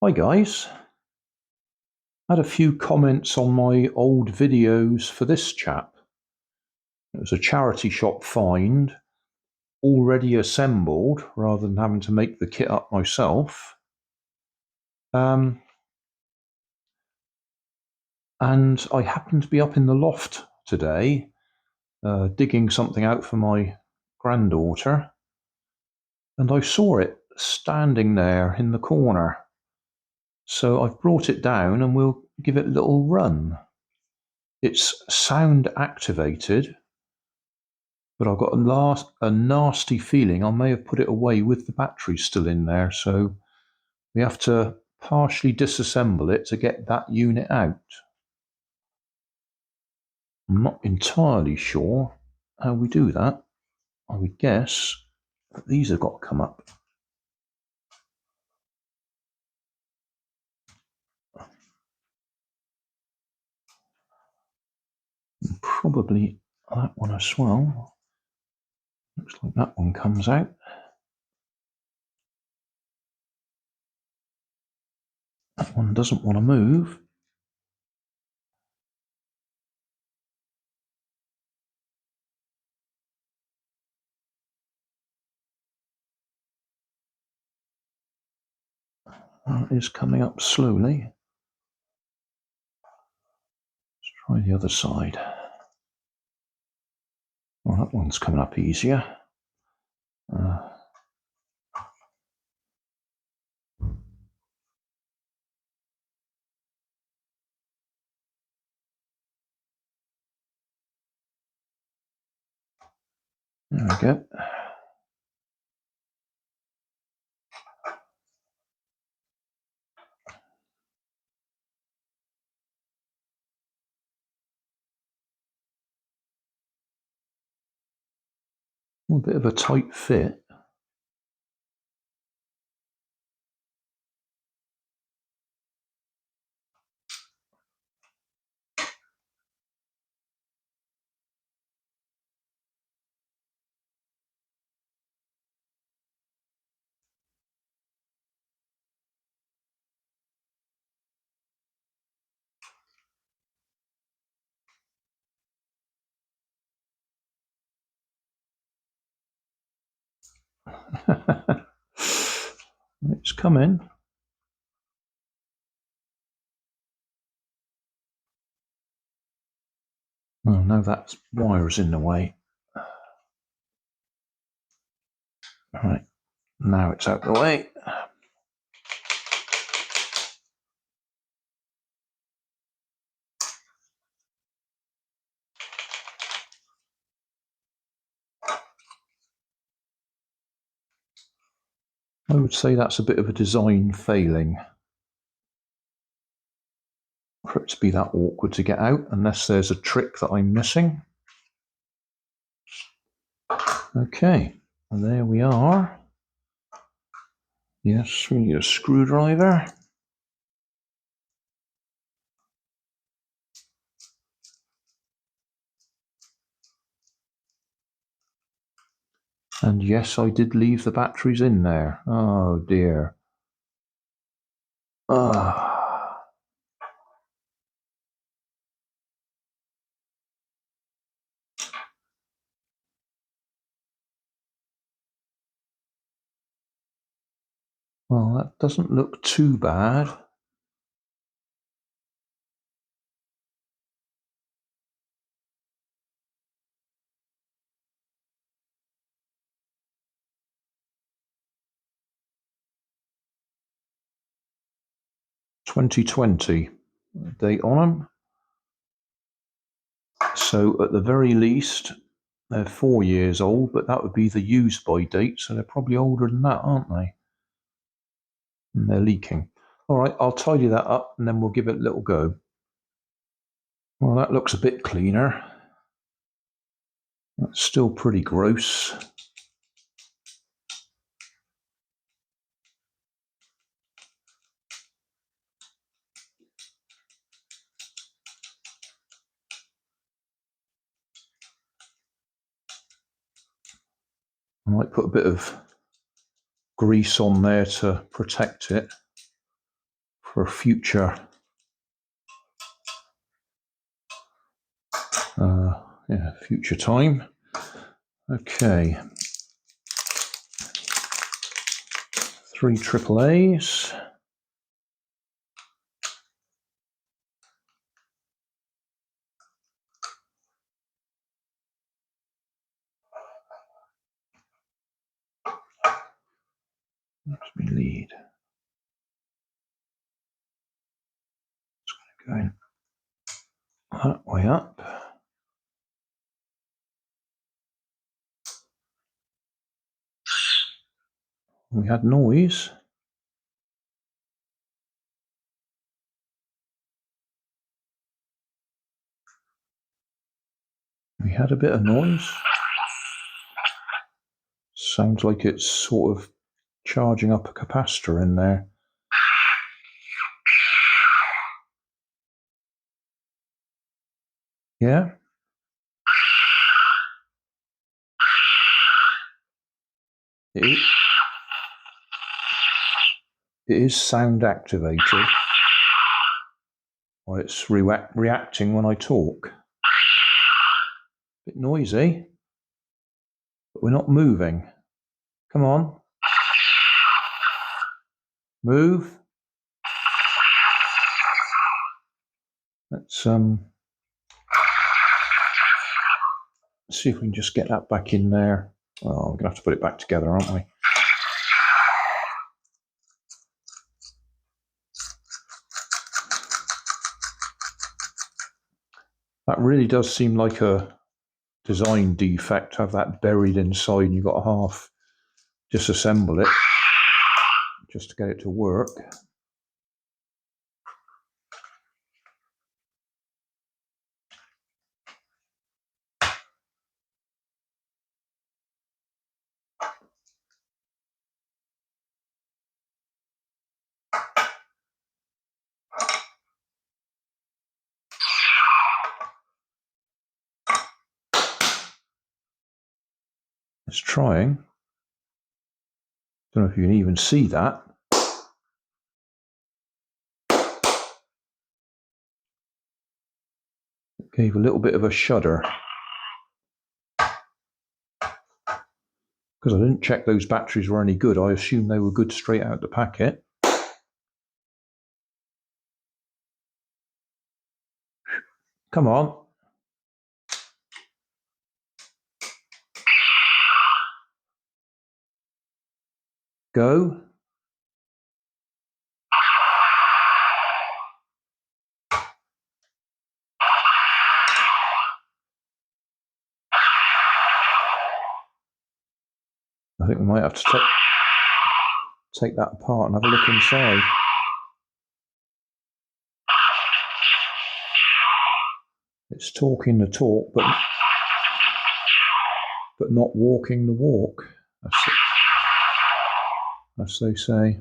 Hi guys, had a few comments on my old videos for this chap. It was a charity shop find, already assembled rather than having to make the kit up myself. And I happened to be up in the loft today, digging something out for my granddaughter, and I saw it standing there in the corner. So I've brought it down and we'll give it a little run. It's sound activated, but I've got a nasty feeling I may have put it away with the battery still in there, so we have to partially disassemble it to get that unit out. I'm not entirely sure how we do that. I would guess that these have got to come up. And probably that one as well. Looks like that one comes out. That one doesn't want to move. That is coming up slowly. Let's try the other side. Well, that one's coming up easier. There we go. A bit of a tight fit. It's coming. Oh, no, that wire's in the way. Right, now it's out the way. I would say that's a bit of a design failing for it to be that awkward to get out, unless there's a trick that I'm missing. Okay, and there we are. Yes, we need a screwdriver. And yes, I did leave the batteries in there. Oh dear. Ah. Well, that doesn't look too bad. (2020) date on them. So at the very least, they're 4 years old, but that would be the use by date, so they're probably older than that, aren't they? And they're leaking. All right, I'll tidy that up and then we'll give it a little go. Well, that looks a bit cleaner. That's still pretty gross. I might put a bit of grease on there to protect it. for future future time. Okay, 3 AAAs. That's my lead. It's going that way up. We had noise. We had a bit of noise. Sounds like it's sort of charging up a capacitor in there. Yeah? It is sound activated. Or it's reacting when I talk. Bit noisy, but we're not moving. Come on. Move. Let's see if we can just get that back in there. Oh, we're going to have to put it back together, aren't we? That really does seem like a design defect, to have that buried inside and you've got to half disassemble it just to get it to work. It's trying. Don't know if you can even see that. It gave a little bit of a shudder. Because I didn't check those batteries were any good. I assumed they were good straight out the packet. Come on. Go. I think we might have to take that apart and have a look inside. It's talking the talk, but not walking the walk, as they say.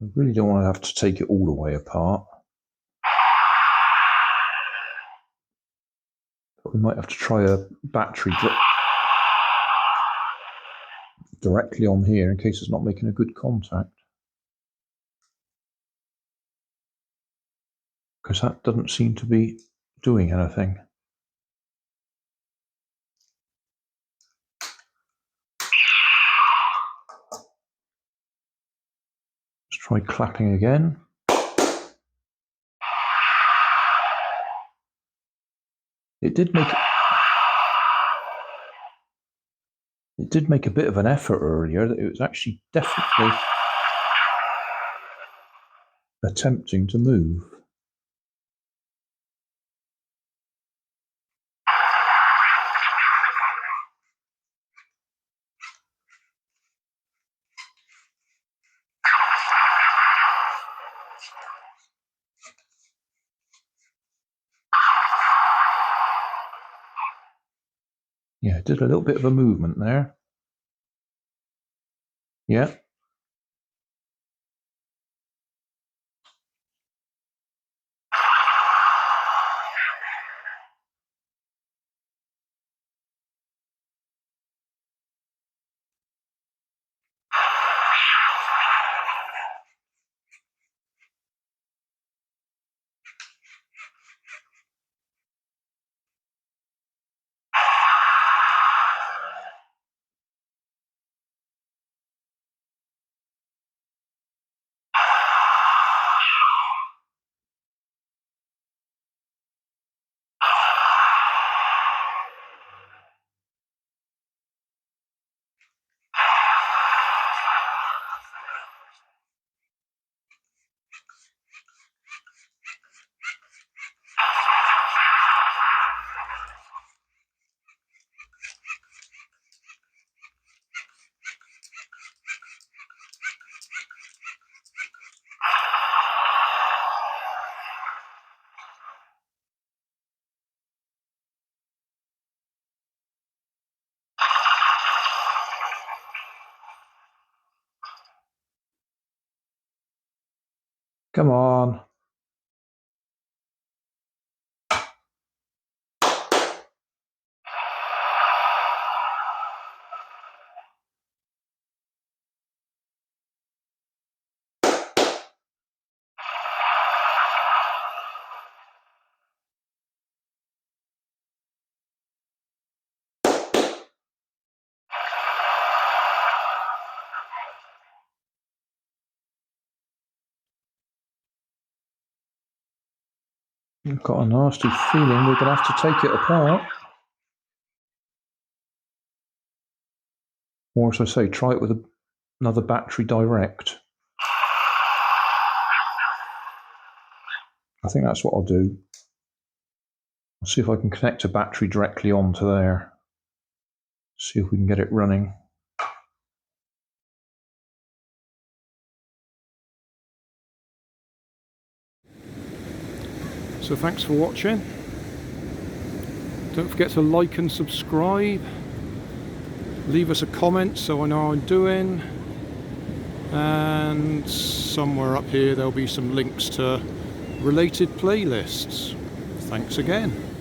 I really don't want to have to take it all the way apart. But we might have to try a battery directly on here in case it's not making a good contact. Because that doesn't seem to be doing anything. Let's try clapping again. It did make It did make a bit of an effort earlier. That it was actually definitely attempting to move. Yeah, it did a little bit of a movement there. Yeah. Come on. I've got a nasty feeling we're going to have to take it apart. Or, as I say, try it with another battery direct. I think that's what I'll do. I'll see if I can connect a battery directly onto there. See if we can get it running. So thanks for watching. Don't forget to like and subscribe. Leave us a comment so I know how I'm doing. And somewhere up here there'll be some links to related playlists. Thanks again.